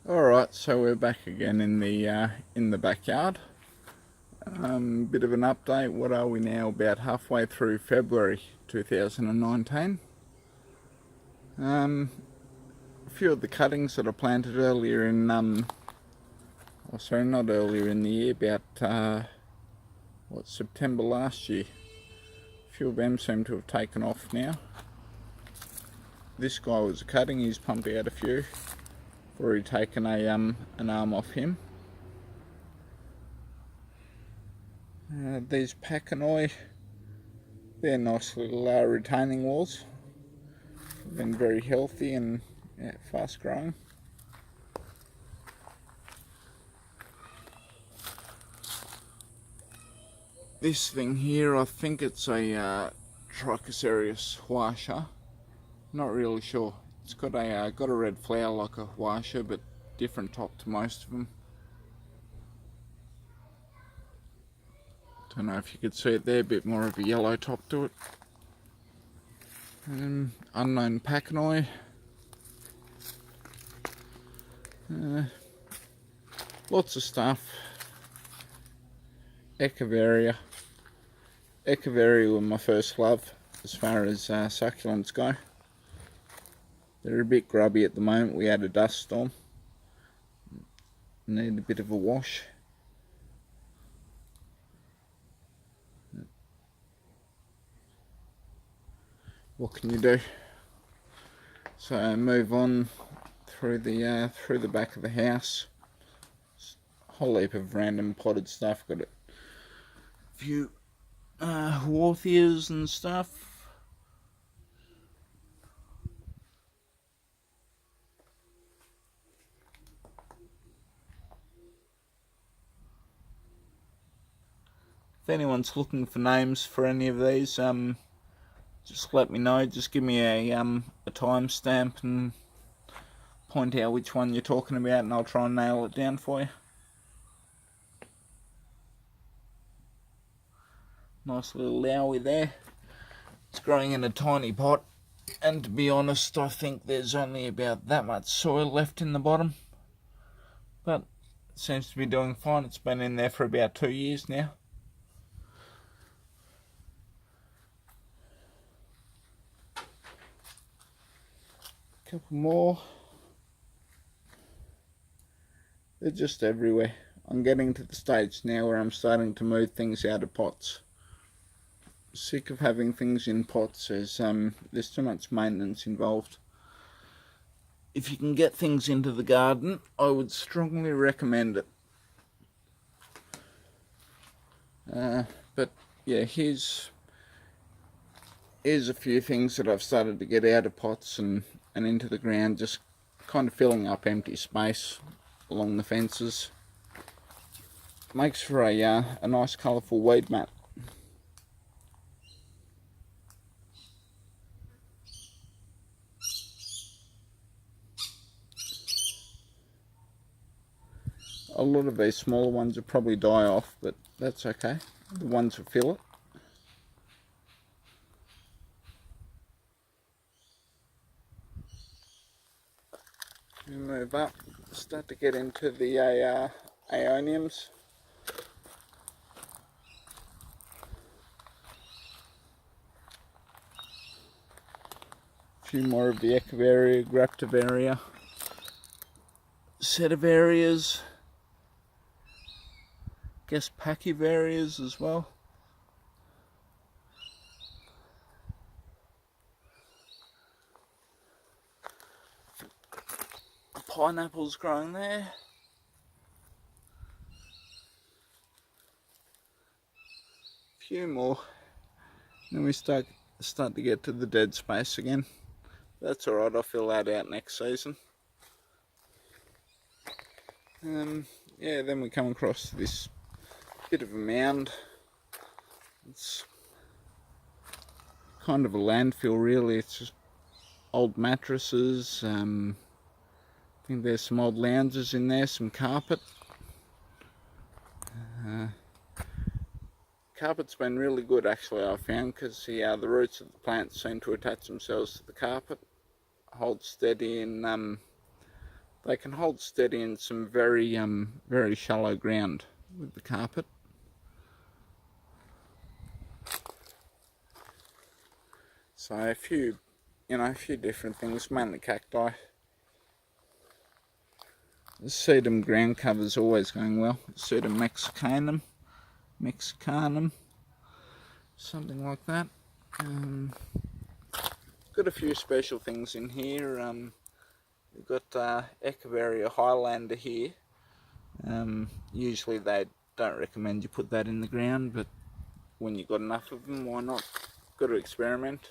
Alright, so we're back again in the backyard. Bit of an update. What are we now? About halfway through February 2019. A few of the cuttings that I planted earlier in oh sorry, not earlier in the year, about September last year. A few of them seem to have taken off now. This guy was a cutting. He's pumped out a few. I've already taken an arm off him. These Pachanoi, they're nice little retaining walls. Been very healthy and fast growing. This thing here, I think it's a Trichocereus huasha. Not really sure. It's got a red flower like a huasha, but different top to most of them. Don't know if you could see it there, a bit more of a yellow top to it. Unknown Pachanoi. Lots of stuff. Echeveria. Echeveria were my first love as far as succulents go. They're a bit grubby at the moment. We had a dust storm. Need a bit of a wash. What can you do? So move on through the back of the house. A whole heap of random potted stuff. Got a few Horthias and stuff. If anyone's looking for names for any of these, just let me know. Just give me a timestamp and point out which one you're talking about, and I'll try and nail it down for you. Nice little lowie there. It's growing in a tiny pot, and to be honest, I think there's only about that much soil left in the bottom. But it seems to be doing fine. It's been in there for about 2 years now. Couple more. They're just everywhere. I'm getting to the stage now where I'm starting to move things out of pots. Sick of having things in pots. There's too much maintenance involved. If you can get things into the garden, I would strongly recommend it. But yeah, here's a few things that I've started to get out of pots and into the ground, just kind of filling up empty space along the fences. Makes for a nice colourful weed mat. A lot of these smaller ones will probably die off, but that's okay. The ones that fill it. We move up, start to get into the aeoniums. A few more of the Echeveria, Graptivaria, Sedivarias, guess Pachyvarias as well. Pineapples growing there. A few more. Then we start to get to the dead space again. That's alright, I'll fill that out next season. Yeah, then we come across this bit of a mound. It's kind of a landfill really. It's just old mattresses. I think there's some old lounges in there, some carpet. Carpet's been really good actually, I found, because the roots of the plants seem to attach themselves to the carpet, hold steady in they can hold steady in some very shallow ground with the carpet. So a few different things, mainly cacti. The sedum ground cover is always going well. Sedum mexicanum, something like that. Got a few special things in here. We've got Echeveria Highlander here. Usually they don't recommend you put that in the ground, but when you've got enough of them, why not? Got to experiment.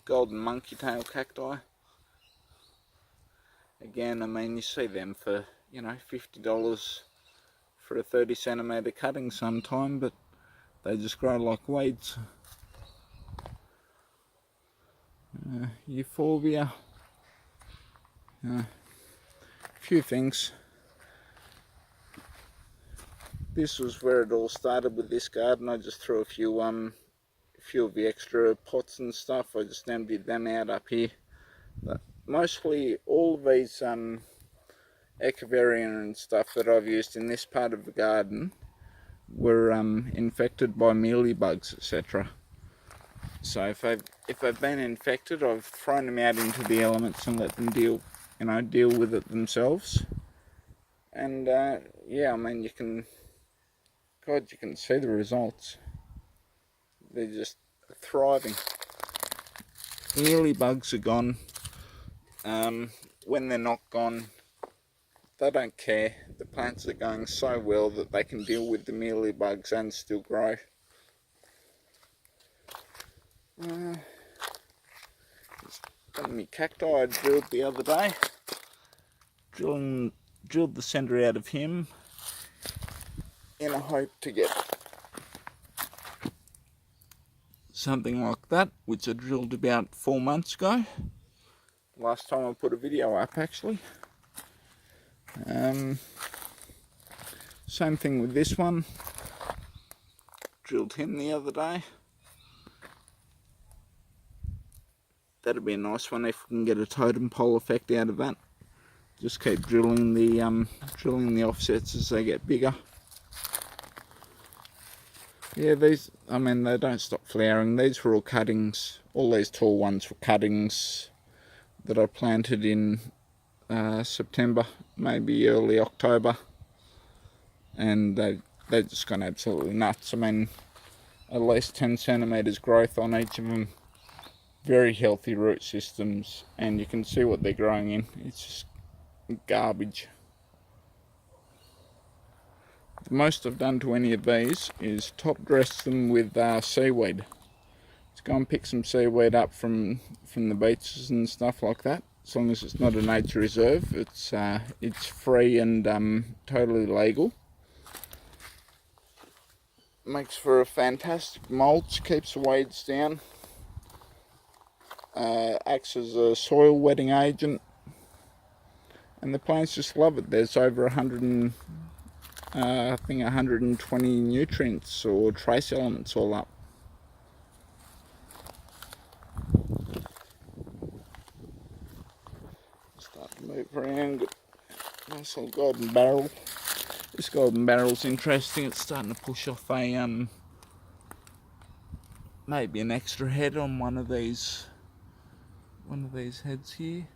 Golden monkey tail cacti. Again, I mean, you see them for, $50 for a 30 centimetre cutting sometime, but they just grow like weeds. Euphorbia. A few things. This was where it all started with this garden. I just threw a few of the extra pots and stuff. I just emptied them out up here. But mostly all of these Echeveria and stuff that I've used in this part of the garden were infected by mealybugs, etc. So if they've been infected, I've thrown them out into the elements and let them deal with it themselves. And yeah, I mean, you can see the results. They're just thriving. Mealybugs are gone. When they're not gone, they don't care. The plants are going so well that they can deal with the mealybugs and still grow. Got me cacti I drilled the other day. Drilled the centre out of him in a hope to get something like that, which I drilled about 4 months ago. Last time I put a video up, actually. Same thing with this one. Drilled him the other day. That'd be a nice one if we can get a totem pole effect out of that. Just keep drilling the offsets as they get bigger. Yeah, these, I mean, they don't stop flowering. These were all cuttings. All these tall ones were cuttings that I planted in September, maybe early October, and they've just gone absolutely nuts. I mean, at least 10 centimetres growth on each of them. Very healthy root systems, and you can see what they're growing in. It's just garbage. The most I've done to any of these is top dress them with seaweed. Let's go and pick some seaweed up from the beaches and stuff like that. As long as it's not a nature reserve, it's free and totally legal. Makes for a fantastic mulch, keeps the weeds down. Acts as a soil wetting agent, and the plants just love it. There's over 120 nutrients or trace elements all up. Start to move around. Got a nice little golden barrel. This golden barrel's interesting. It's starting to push off a maybe an extra head on one of these heads here.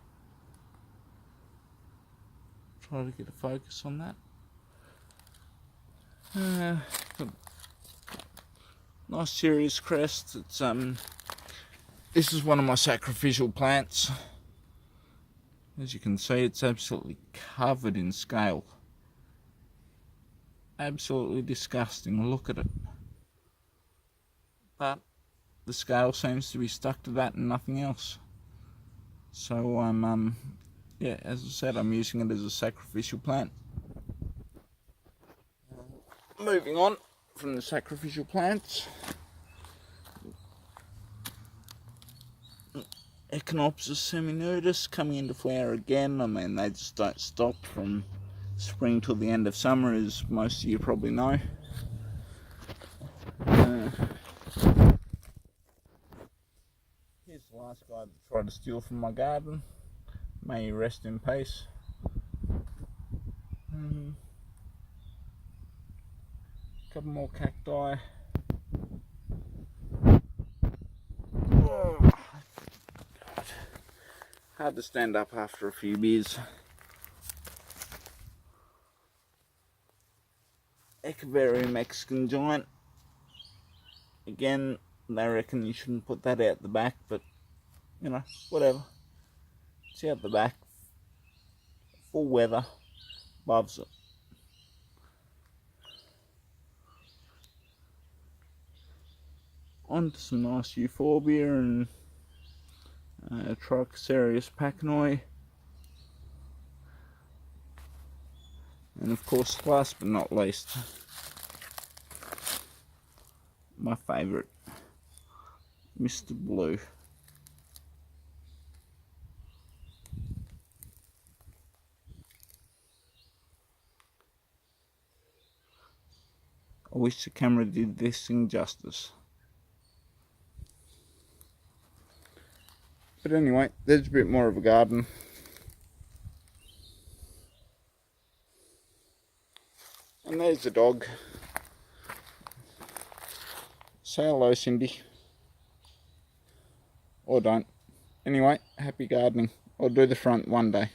Try to get a focus on that. Nice serious crest. It's this is one of my sacrificial plants. As you can see, it's absolutely covered in scale. Absolutely disgusting. Look at it. But the scale seems to be stuck to that and nothing else. So yeah, as I said, I'm using it as a sacrificial plant. Moving on from the sacrificial plants, Echinopsis seminudus coming into flower again. I mean, they just don't stop from spring till the end of summer, as most of you probably know. Here's the last guy that tried to steal from my garden. May you rest in peace. Couple more cacti. Oh, God. Hard to stand up after a few beers. Echeveria Mexican giant. Again, they reckon you shouldn't put that out the back, but you know, whatever. It's out the back. Full weather. Loves it. On to some nice euphorbia and Trichocereus pachanoi. And of course, last but not least, my favourite, Mr. Blue. I wish the camera did this thing justice. But anyway, there's a bit more of a garden. And there's the dog. Say hello, Cindy. Or don't. Anyway, happy gardening. I'll do the front one day.